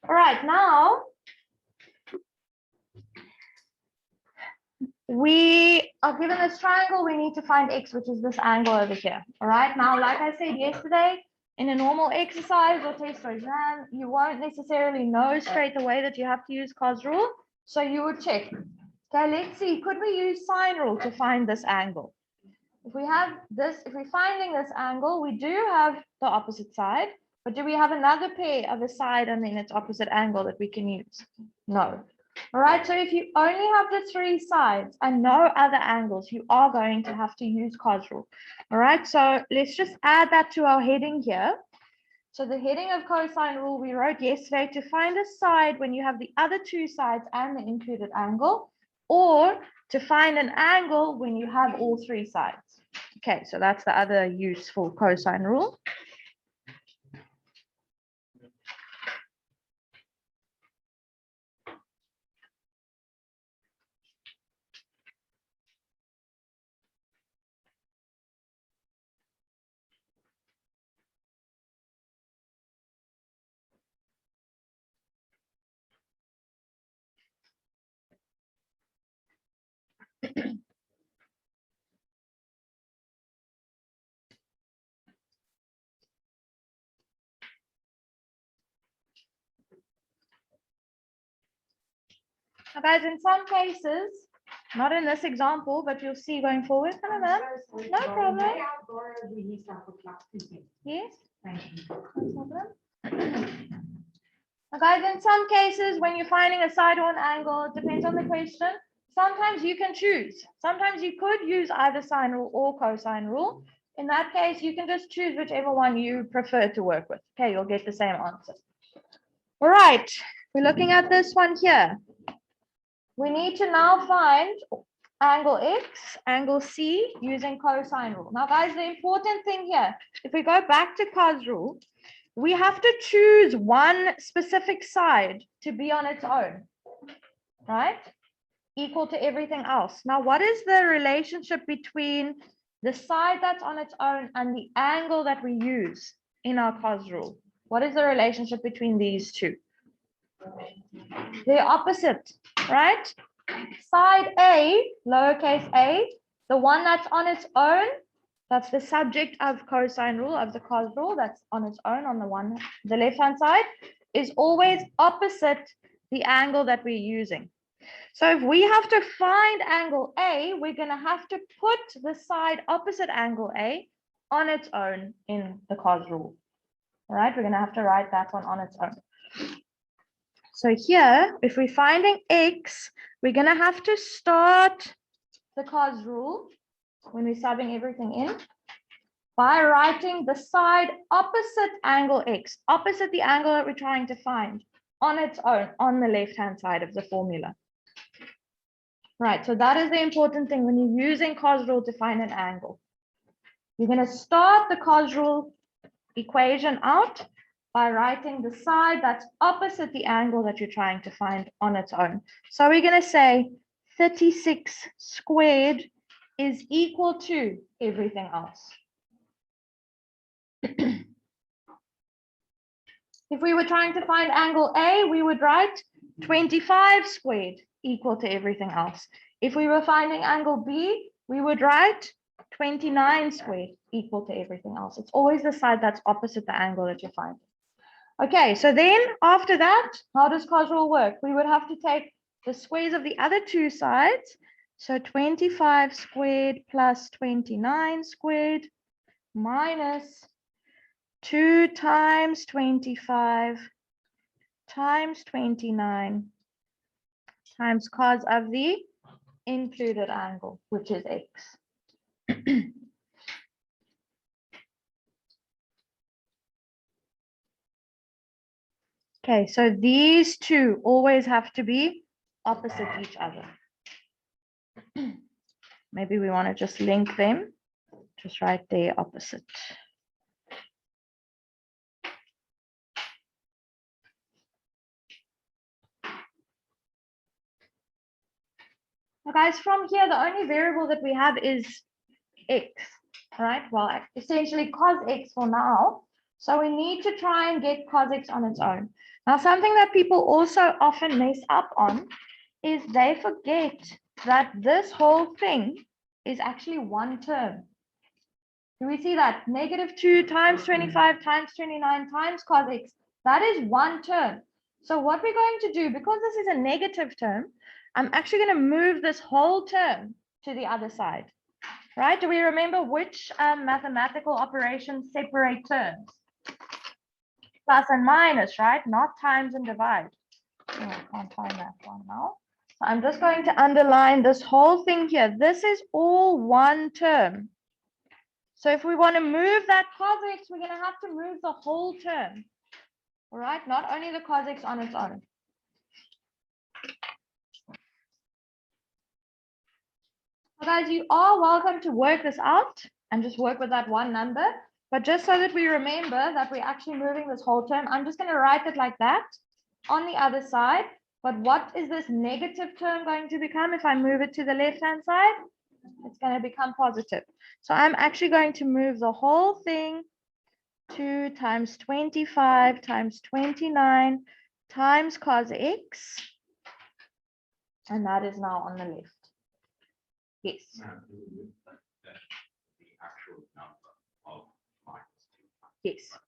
All right, now we are given this triangle. We need to find x, which is this angle over here. All right, now, like I said yesterday, in a normal exercise or test or exam, you won't necessarily know straight away that you have to use cos rule. So you would check. Okay, let's see, could we use sine rule to find this angle? If we have this, if we're finding this angle, we do have the opposite side, but do we have another pair of a side and then its opposite angle that we can use? No. All right, so if you only have the three sides and no other angles, you are going to have to use cos rule. All right, so let's just add that to our heading here. So the heading of cosine rule we wrote yesterday, to find a side when you have the other two sides and the included angle, or to find an angle when you have all three sides. Okay, so that's the other useful cosine rule. Now guys, in some cases, not in this example, but you'll see going forward. Hello, ma'am. No problem. Yes. No problem. Now guys, in some cases, when you're finding a side or an angle, it depends on the question. Sometimes you can choose. Sometimes you could use either sine rule or cosine rule. In that case, you can just choose whichever one you prefer to work with. Okay, you'll get the same answer. All right, we're looking at this one here. We need to now find angle X, angle C using cosine rule. Now, guys, the important thing here, if we go back to cos rule, we have to choose one specific side to be on its own, right? Equal to everything else. Now, what is the relationship between the side that's on its own and the angle that we use in our cos rule? What is the relationship between these two? They're opposite, right? Side A, lowercase a, the one that's on its own, that's the subject of cosine rule, of the cos rule, that's on its own on the left-hand side, is always opposite the angle that we're using. So if we have to find angle A, we're going to have to put the side opposite angle A on its own in the cos rule. All right, we're going to have to write that one on its own. So here, if we're finding X, we're going to have to start the cos rule when we're subbing everything in by writing the side opposite angle X, opposite the angle that we're trying to find, on its own, on the left-hand side of the formula. Right, so that is the important thing when you're using cos rule to find an angle. You're going to start the cos rule equation out by writing the side that's opposite the angle that you're trying to find on its own. So we're going to say 36 squared is equal to everything else. If we were trying to find angle A, we would write 25 squared equal to everything else. If we were finding angle B, we would write 29 squared equal to everything else. It's always the side that's opposite the angle that you're finding. Okay, so then after that, how does cos rule work? We would have to take the squares of the other two sides. So 25 squared plus 29 squared minus 2 times 25 times 29 times cos of the included angle, which is X. Okay, so these two always have to be opposite each other. Maybe we want to just link them, just write their opposite. Now guys, from here, the only variable that we have is X, right? Well, essentially cos X for now. So we need to try and get cos x on its own. Now, something that people also often mess up on is they forget that this whole thing is actually one term. Do we see that? -2 times 25 times 29 times cos x. That is one term. So what we're going to do, because this is a negative term, I'm actually going to move this whole term to the other side. Right? Do we remember which mathematical operations separate terms? Plus and minus, right? Not times and divide. Oh, I can't find that one now. So I'm just going to underline this whole thing here. This is all one term. So if we want to move that cos x, we're going to have to move the whole term. All right, not only the cos x on its own. So guys, you are welcome to work this out and just work with that one number. But just so that we remember that we're actually moving this whole term, I'm just going to write it like that on the other side. But what is this negative term going to become if I move it to the left-hand side? It's going to become positive. So I'm actually going to move the whole thing 2 times 25 times 29 times cos x. And that is now on the left. Yes. Yes.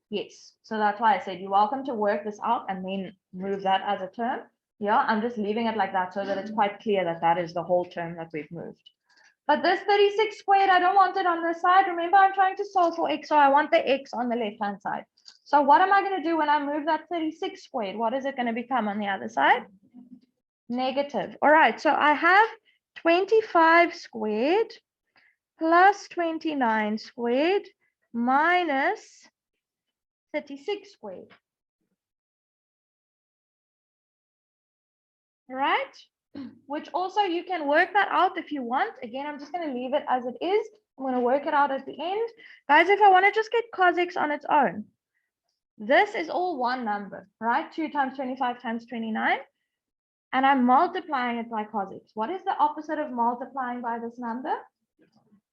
Yes. So that's why I said you're welcome to work this out and then move that as a term. Yeah, I'm just leaving it like that so that it's quite clear that that is the whole term that we've moved. But this 36 squared, I don't want it on this side. Remember, I'm trying to solve for x, so I want the x on the left-hand side. So what am I going to do when I move that 36 squared? What is it going to become on the other side? Negative. All right, so I have 25 squared plus 29 squared minus 36 squared. Right? Which also you can work that out if you want. Again, I'm just going to leave it as it is. I'm going to work it out at the end. Guys, if I want to just get cos x on its own, this is all one number, right? 2 times 25 times 29. And I'm multiplying it by cos x. What is the opposite of multiplying by this number?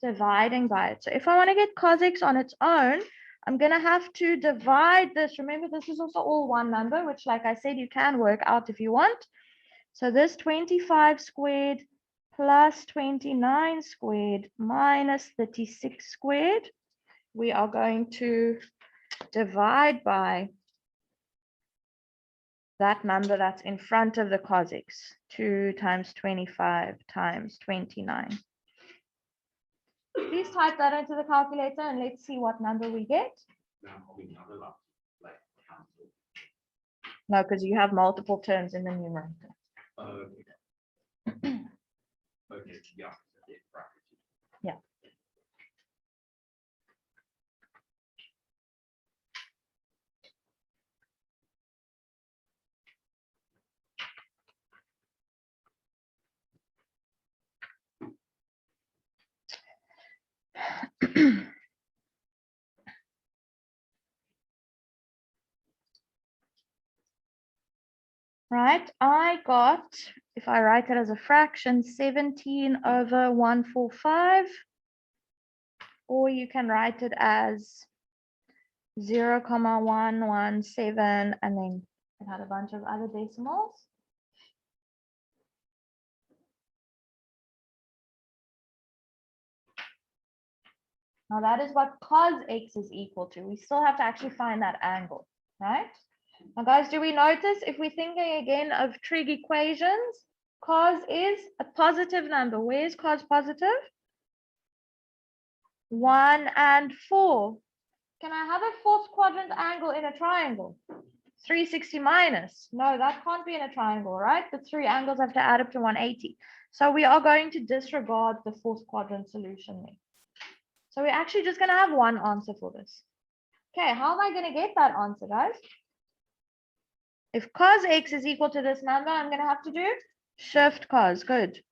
Dividing by it. So if I want to get cos x on its own, I'm going to have to divide this. Remember, this is also all one number, which, like I said, you can work out if you want. So this 25 squared plus 29 squared minus 36 squared, we are going to divide by that number that's in front of the cos x, 2 times 25 times 29. Please type that into the calculator and let's see what number we get. No, because you have multiple terms in the numerator. Okay. Okay, yeah. Yeah. Right, I got, if I write it as a fraction, 17 over 145, or you can write it as 0,117, and then it had a bunch of other decimals. Now that is what cos x is equal to. We still have to actually find that angle, right? Now guys, do we notice if we're thinking again of trig equations, cos is a positive number. Where is cos positive? 1 and 4. Can I have a fourth quadrant angle in a triangle? 360 minus. No, that can't be in a triangle, right? The three angles have to add up to 180. So we are going to disregard the fourth quadrant solution there. So we're actually just going to have one answer for this. Okay, how am I going to get that answer, guys? If cos x is equal to this number, I'm going to have to do shift cos. Good.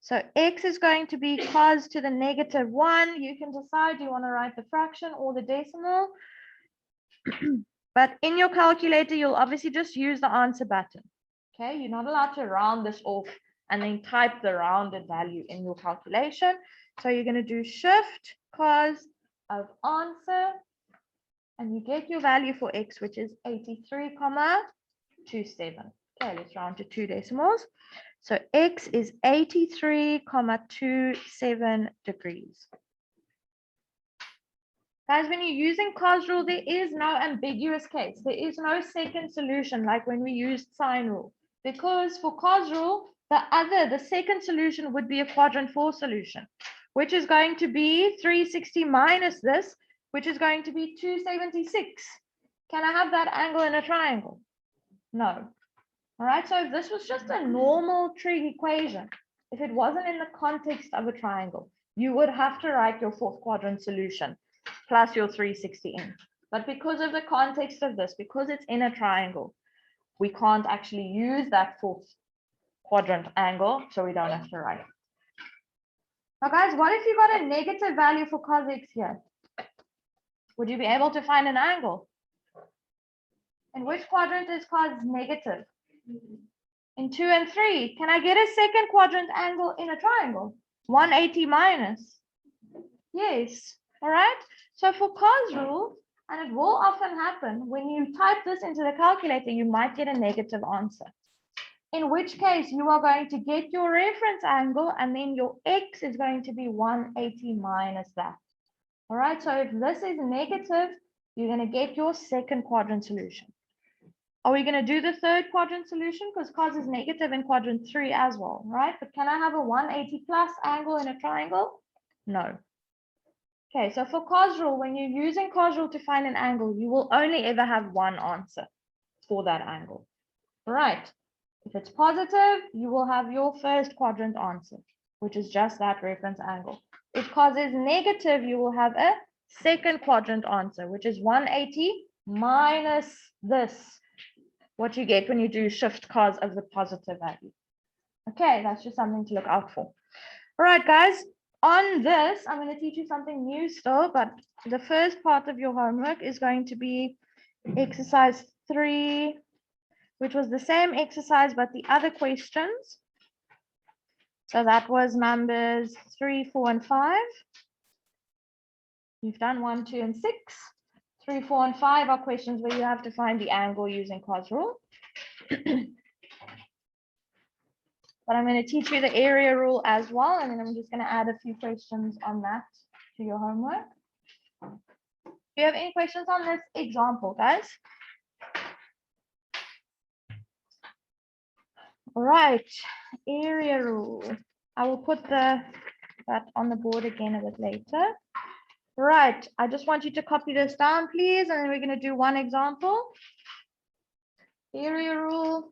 So x is going to be cos to the -1. You can decide you want to write the fraction or the decimal. But in your calculator, you'll obviously just use the answer button. Okay, you're not allowed to round this off and then type the rounded value in your calculation. So you're going to do shift cos of answer And you get your value for x, which is 83,27. Okay, let's round to 2 decimals. So x is 83,27 degrees. Guys, when you're using cos rule, there is no ambiguous case. There is no second solution like when we used sine rule. Because for cos rule, the second solution would be a quadrant 4 solution, which is going to be 360 minus this, which is going to be 276. Can I have that angle in a triangle? No. All right, so if this was just a normal trig equation, if it wasn't in the context of a triangle, you would have to write your fourth quadrant solution plus your 360 in. But because of the context of this, because it's in a triangle, we can't actually use that fourth quadrant angle, so we don't have to write it. Now guys, what if you got a negative value for cos x here? Would you be able to find an angle? In which quadrant is cos negative? In 2 and 3. Can I get a second quadrant angle in a triangle? 180 minus. Yes. All right. So for cos rule, and it will often happen when you type this into the calculator, you might get a negative answer. In which case you are going to get your reference angle and then your x is going to be 180 minus that. All right. So if this is negative, you're going to get your second quadrant solution. Are we going to do the third quadrant solution? Because cos is negative in quadrant 3 as well, right? But can I have a 180 plus angle in a triangle? No. Okay, so for cos rule, when you're using cos rule to find an angle, you will only ever have one answer for that angle. Right. If it's positive, you will have your first quadrant answer, which is just that reference angle. If cos is negative, you will have a second quadrant answer, which is 180 minus this, what you get when you do shift cos of the positive value. Okay, that's just something to look out for. All right, guys, on this, I'm going to teach you something new still, but the first part of your homework is going to be exercise 3, which was the same exercise, but the other questions. So that was numbers 3, 4, and 5. You've done 1, 2, and 6. 3, 4, and 5 are questions where you have to find the angle using cos rule. But I'm going to teach you the area rule as well, and then I'm just going to add a few questions on that to your homework. Do you have any questions on this example, guys? All right, area rule. I will put that on the board again a bit later. Right, I just want you to copy this down, please, and then we're going to do one example. Area rule.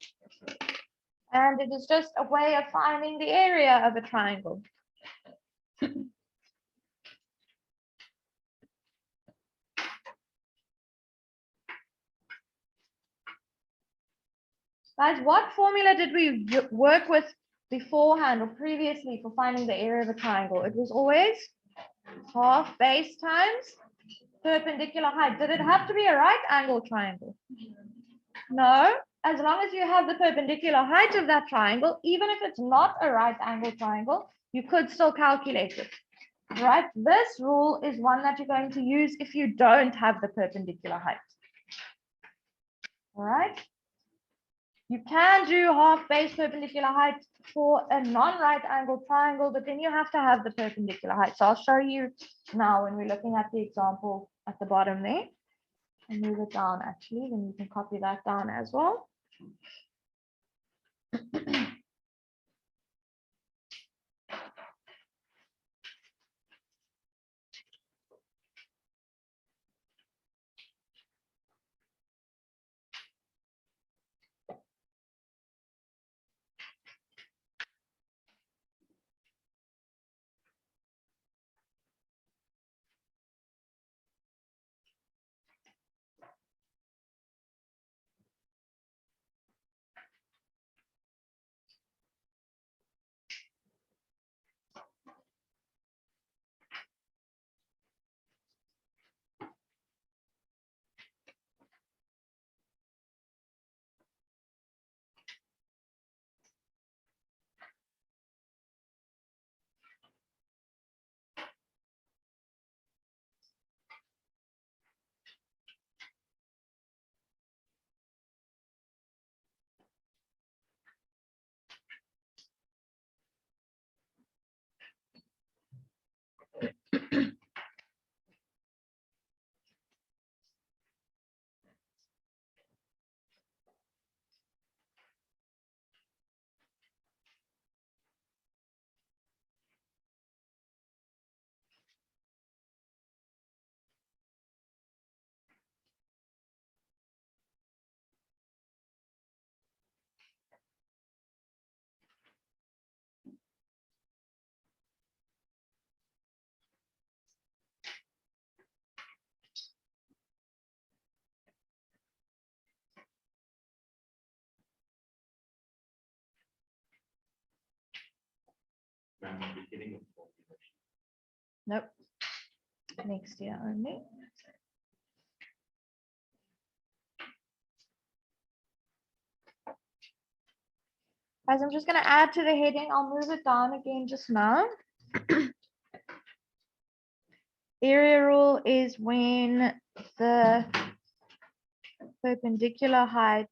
And it is just a way of finding the area of a triangle. Guys, what formula did we work with beforehand or previously for finding the area of a triangle? It was always half base times perpendicular height. Did it have to be a right angle triangle? No. As long as you have the perpendicular height of that triangle, even if it's not a right angle triangle, you could still calculate it. Right? This rule is one that you're going to use if you don't have the perpendicular height. All right? You can do half base perpendicular height for a non-right angle triangle, but then you have to have the perpendicular height. So I'll show you now when we're looking at the example at the bottom there. And move it down actually, then you can copy that down as well. Nope. Next year only. Guys, I'm just going to add to the heading. I'll move it down again just now. Area rule is when the perpendicular height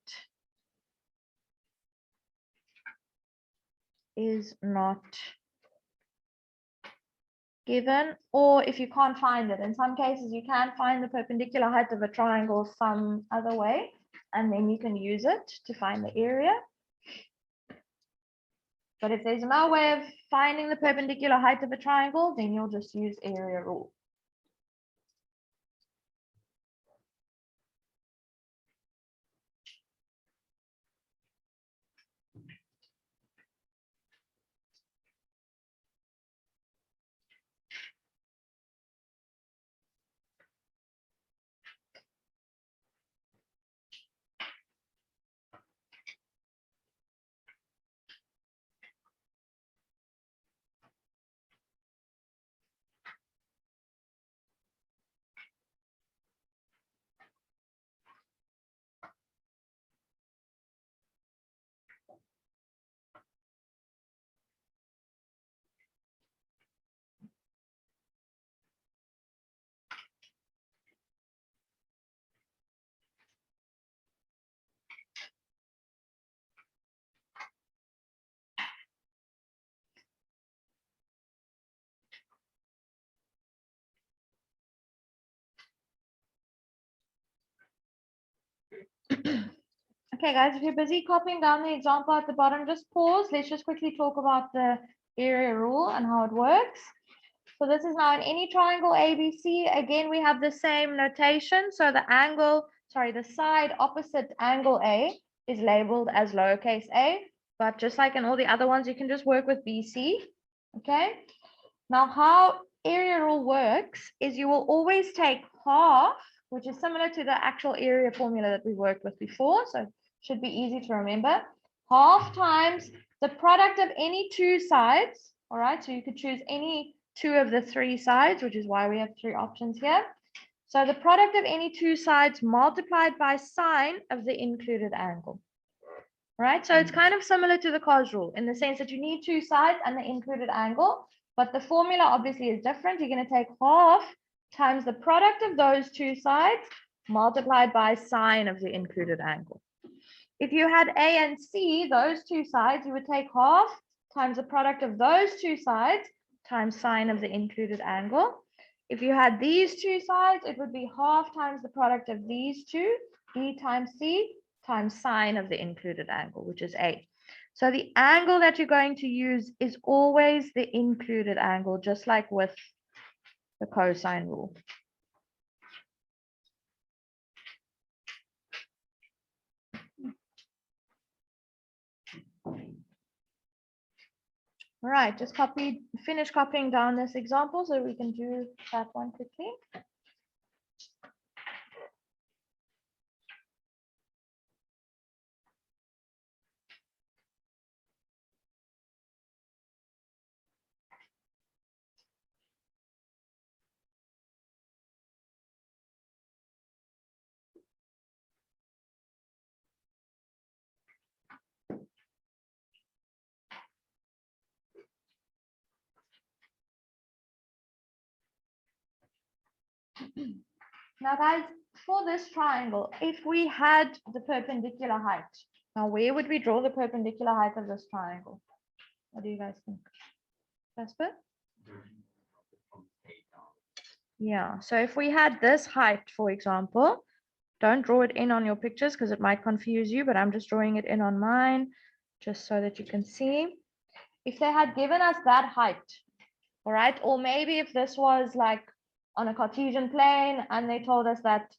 is not given, or if you can't find it. In some cases, you can find the perpendicular height of a triangle some other way, and then you can use it to find the area. But if there's no way of finding the perpendicular height of a triangle, then you'll just use area rule. Okay, guys, if you're busy copying down the example at the bottom, just pause. Let's just quickly talk about the area rule and how it works. So this is now in any triangle ABC. Again, we have the same notation. So the angle, sorry, the side opposite angle A is labeled as lowercase a. But just like in all the other ones, you can just work with BC. Okay. Now, how area rule works is you will always take half, which is similar to the actual area formula that we worked with before. So it should be easy to remember. Half times the product of any two sides. All right. So you could choose any two of the three sides, which is why we have three options here. So the product of any two sides multiplied by sine of the included angle. Right. So it's kind of similar to the cos rule in the sense that you need two sides and the included angle. But the formula obviously is different. You're going to take half times the product of those two sides multiplied by sine of the included angle. If you had A and C, those two sides, you would take half times the product of those two sides times sine of the included angle. If you had these two sides, it would be half times the product of these two, B times C, times sine of the included angle, which is A. So the angle that you're going to use is always the included angle, just like with the cosine rule. All right, just finish copying down this example so we can do that one quickly. Now, guys, for this triangle, if we had the perpendicular height, now where would we draw the perpendicular height of this triangle? What do you guys think? Jasper? Yeah, so if we had this height, for example, don't draw it in on your pictures because it might confuse you, but I'm just drawing it in on mine just so that you can see. If they had given us that height, all right, or maybe if this was like on a Cartesian plane and they told us that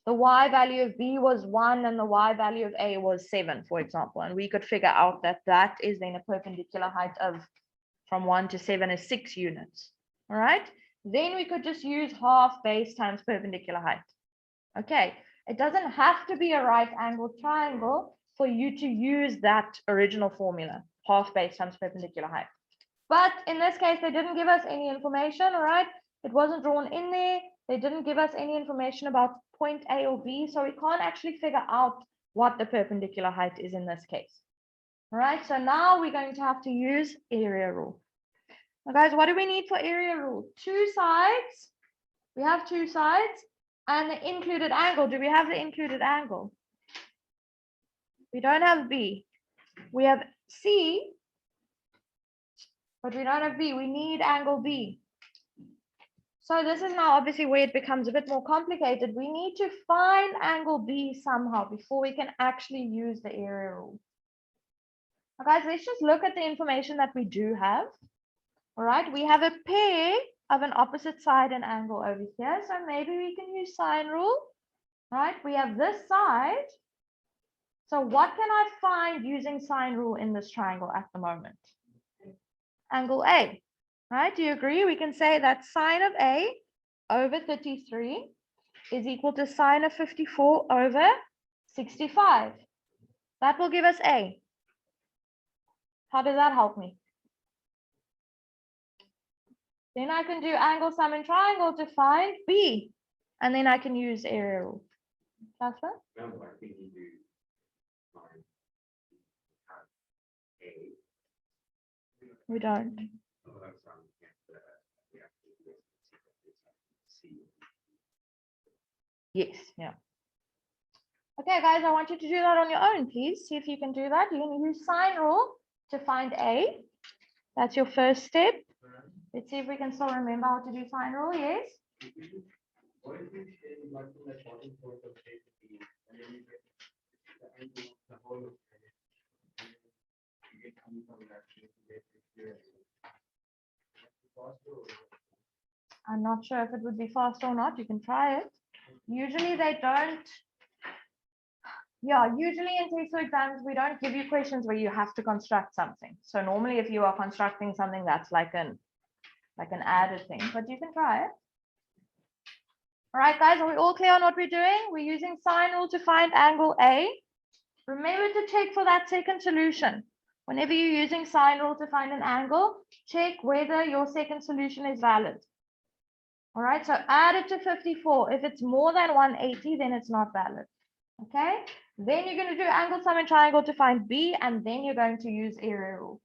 the y value of b was 1 and the y value of a was 7, for example, and we could figure out that that is then a perpendicular height of from 1 to 7 is 6 units, all right? Then we could just use half base times perpendicular height. Okay, it doesn't have to be a right angled triangle for you to use that original formula, half base times perpendicular height. But in this case, they didn't give us any information, all right? It wasn't drawn in there. They didn't give us any information about point A or B, so we can't actually figure out what the perpendicular height is in this case. All right, so now we're going to have to use area rule. Now guys, what do we need for area rule? Two sides. We have two sides and the included angle. Do we have the included angle? We don't have B. We have C, but we don't have B. We need angle B. So this is now obviously where it becomes a bit more complicated. We need to find angle B somehow before we can actually use the area rule. Now guys, let's just look at the information that we do have. All right, we have a pair of an opposite side and angle over here. So maybe we can use sine rule. All right, we have this side. So what can I find using sine rule in this triangle at the moment? Angle A. Right, do you agree? We can say that sine of A over 33 is equal to sine of 54 over 65. That will give us A. How does that help me? Then I can do angle sum and triangle to find B. And then I can use area rule. Jasper? No, I think you do find A. We don't. Oh, that's Yes, yeah. Okay, guys, I want you to do that on your own, please. See if you can do that. You're going to use sine rule to find A. That's your first step. Let's see if we can still remember how to do sine rule. Yes? What if you like the bottom part of A to B, and then you get the angle, the whole of A, and you get coming from that shape to get it. I'm not sure if it would be fast or not. You can try it. Usually they don't. Yeah, usually in TESOL exams, we don't give you questions where you have to construct something. So normally if you are constructing something, that's like an added thing, but you can try it. All right, guys, are we all clear on what we're doing? We're using sine rule to find angle A. Remember to check for that second solution. Whenever you're using sine rule to find an angle, check whether your second solution is valid. All right, so add it to 54. If it's more than 180, then it's not valid. Okay, then you're going to do angle sum and triangle to find B, and then you're going to use area rule.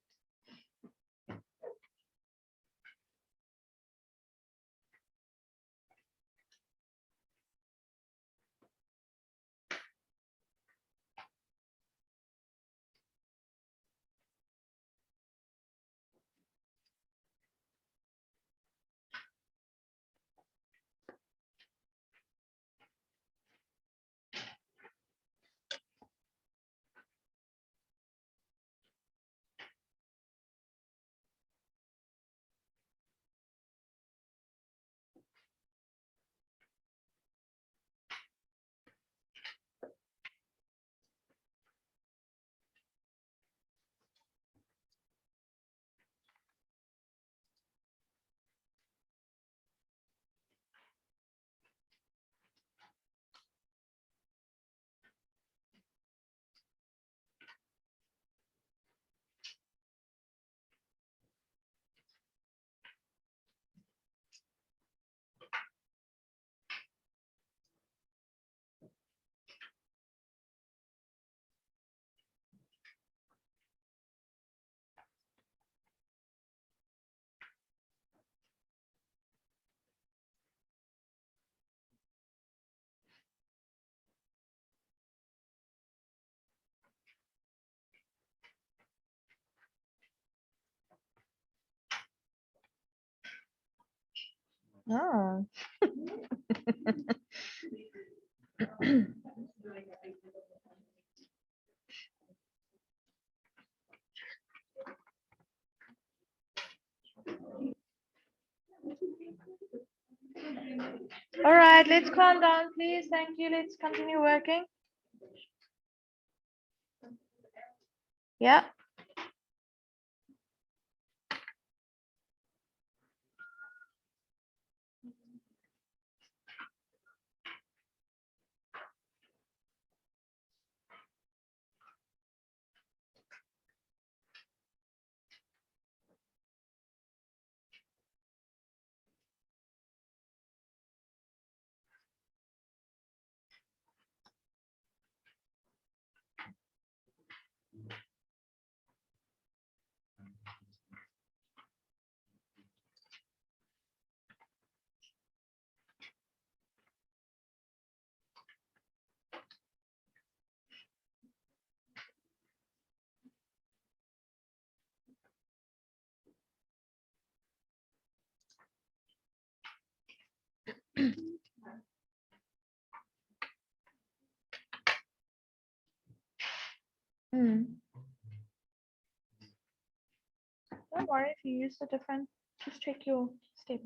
Oh. All right, let's calm down, please. Thank you. Let's continue working. Yeah. Don't worry if you use the different, just check your steps.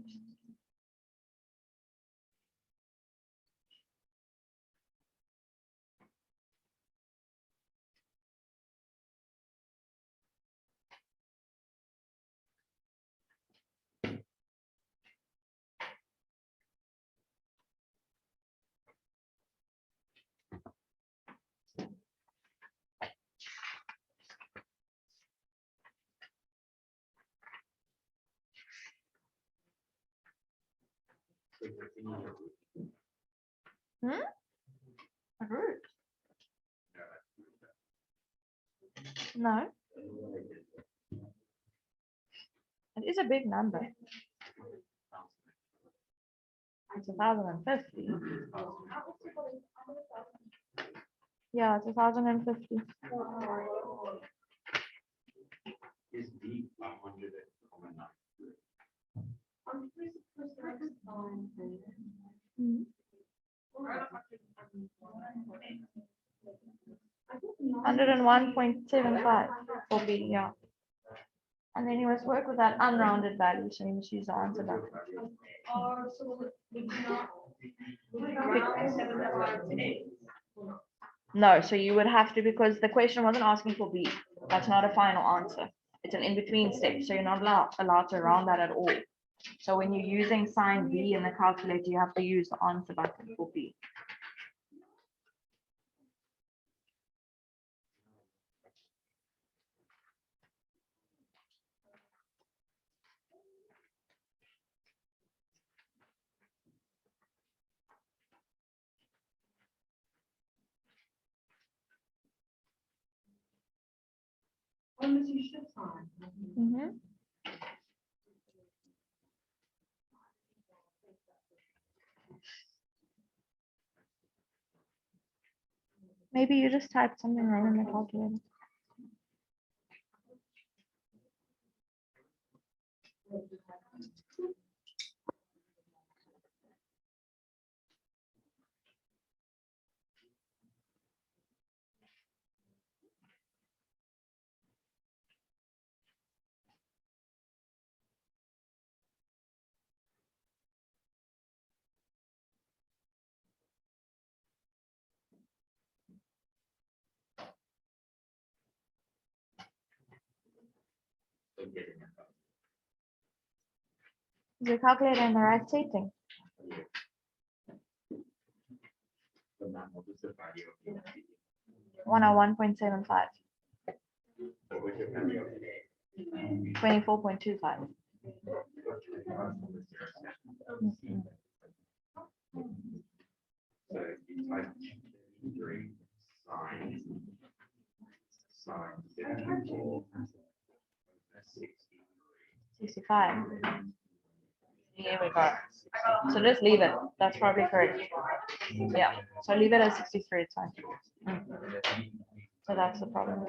A root? No. It is a big number. It's 1,050. Yeah, it's 1,050. Is D 100,9? Mhm. 101.75 for B, yeah. And then you must work with that unrounded value, so you must use the answer button. No, so you would have to, because the question wasn't asking for B. That's not a final answer. It's an in-between step, so you're not allowed to round that at all. So when you're using sine B in the calculator, you have to use the answer button for B. Mhm. Maybe you just typed something wrong in the calculator. Is your calculator in the right setting? 101.75. 24.25. So you type 3 sine 54 65. Here we go. So just leave it. That's probably correct. Yeah. So leave it at 63. It's fine. So that's the problem.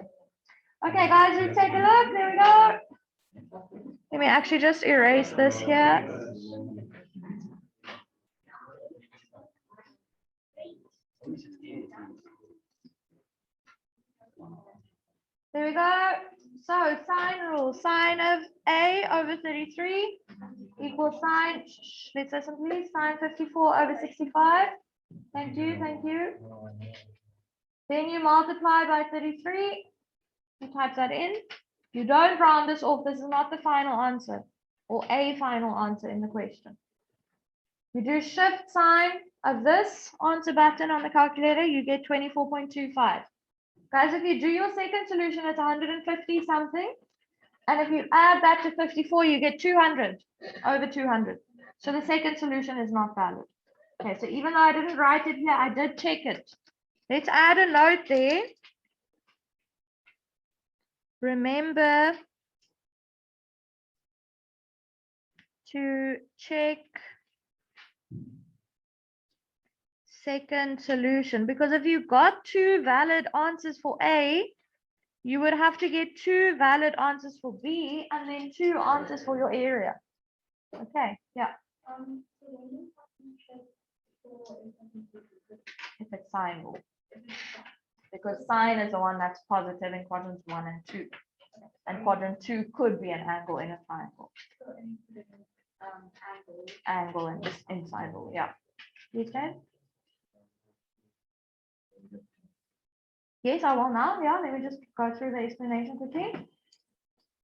Okay, guys, let's take a look. There we go. Let me actually just erase this here. There we go. So sine rule, sine of A over 33 equals sine, let's listen please, sine 54 over 65. Thank you, thank you. Then you multiply by 33. You type that in. You don't round this off. This is not the final answer or a final answer in the question. You do shift sign of this answer button on the calculator, you get 24.25. Guys, if you do your second solution, it's 150 something. And if you add that to 54, you get 200, over 200. So the second solution is not valid. Okay, so even though I didn't write it here, I did check it. Let's add a note there. Remember to check second solution, because if you got two valid answers for A, you would have to get two valid answers for B and then two answers for your area. Okay, yeah. If it's sine rule. If because sine is the one that's positive in quadrants 1 and 2. And quadrant 2 could be an angle in a triangle. Angle in this inside rule, yeah. You said? Yes, I will now. Yeah, let me just go through the explanation quickly.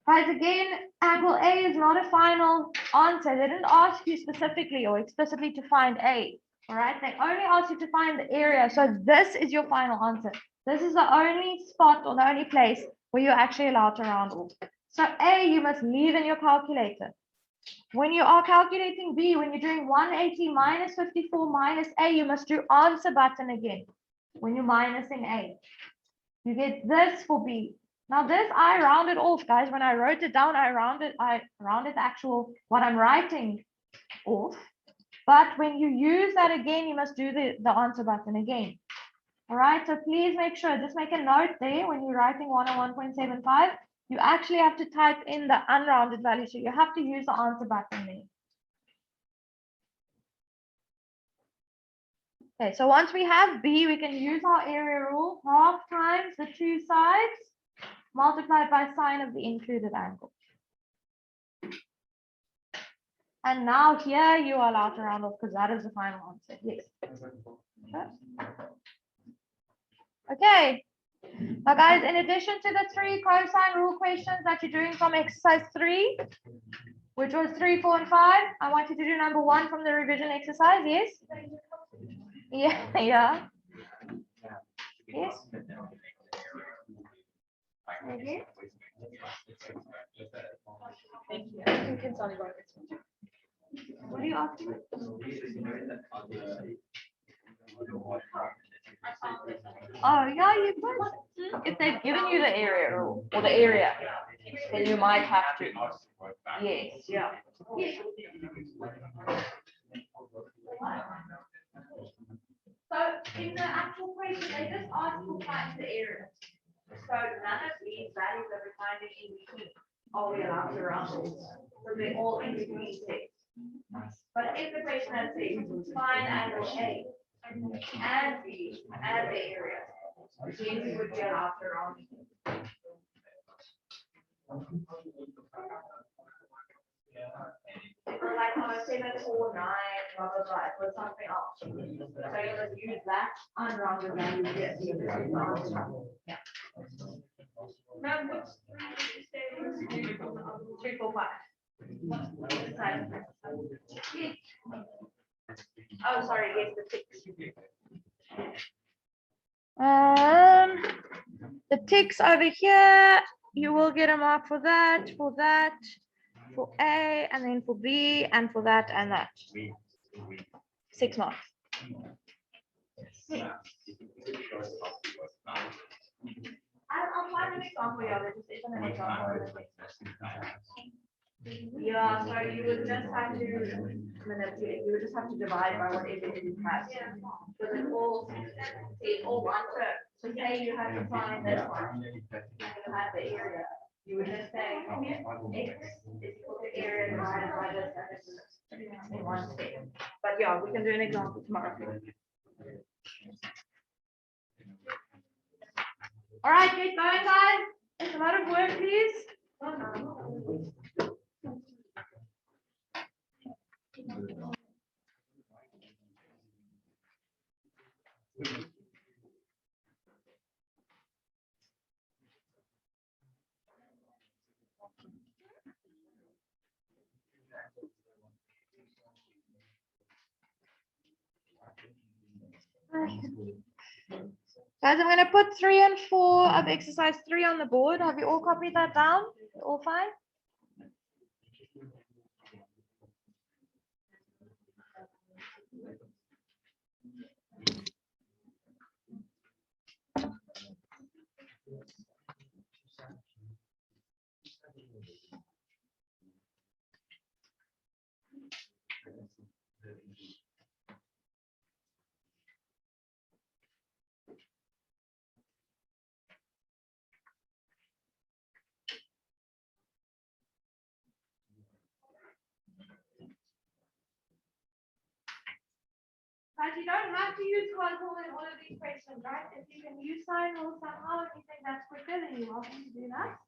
Guys, again, angle A is not a final answer. They didn't ask you specifically or explicitly to find A. All right, they only asked you to find the area. So this is your final answer. This is the only spot or the only place where you're actually allowed to round off. So A, you must leave in your calculator. When you are calculating B, when you're doing 180 minus 54 minus A, you must do answer button again. When you're minusing A, you get this for B. Now this I rounded off, guys. When I wrote it down, I rounded the actual what I'm writing off. But when you use that again, you must do the answer button again. All right, so please make sure, just make a note there when you're writing 101.75, you actually have to type in the unrounded value. So you have to use the answer button there. Okay, so once we have B, we can use our area rule, half times the two sides multiplied by sine of the included angle. And now here you are allowed to round off because that is the final answer. Yes. Okay. Now guys, in addition to the 3 cosine rule questions that you're doing from exercise 3, which was 3, 4, and 5, I want you to do number 1 from the revision exercise. Yes? Yeah, yeah. Yes. Okay. What are you asking? Oh, yeah, you could. If they've given you the area rule or the area, then you might have to. Yes, yeah. So in the actual question, they just ask to find the area. So none of these values that we're finding in between are we allowed to round off. So they're all in between six. But if the question has said find angle A and B and the area, then we would be allowed to round off. Or like on a 7, 4, 9, blah blah blah, it was something else. So you must use that unrounded value to get the answer. Yeah. Now what's 3, 4, 5? Oh, sorry, yes, the 6. The ticks over here, you will get a mark for that, for A, and then for B, and for that and that. 6 marks. I'll find an example, yeah, there just isn't an example. Yeah, so you would just have to manipulate, you would just have to divide by whatever you have. Because it's all one term. So say you have to find this one, and you have the area. You would just say x is equal to area divided by this in one step. But yeah, we can do an example tomorrow. All right, get going, guys. It's a lot of work, please. Guys, I'm going to put 3 and 4 of exercise 3 on the board. Have you all copied that down? All fine? But you don't have to use cos rule in all of these questions, right? If you can use sine rule somehow, if you think that's quicker, then you're welcome to do that.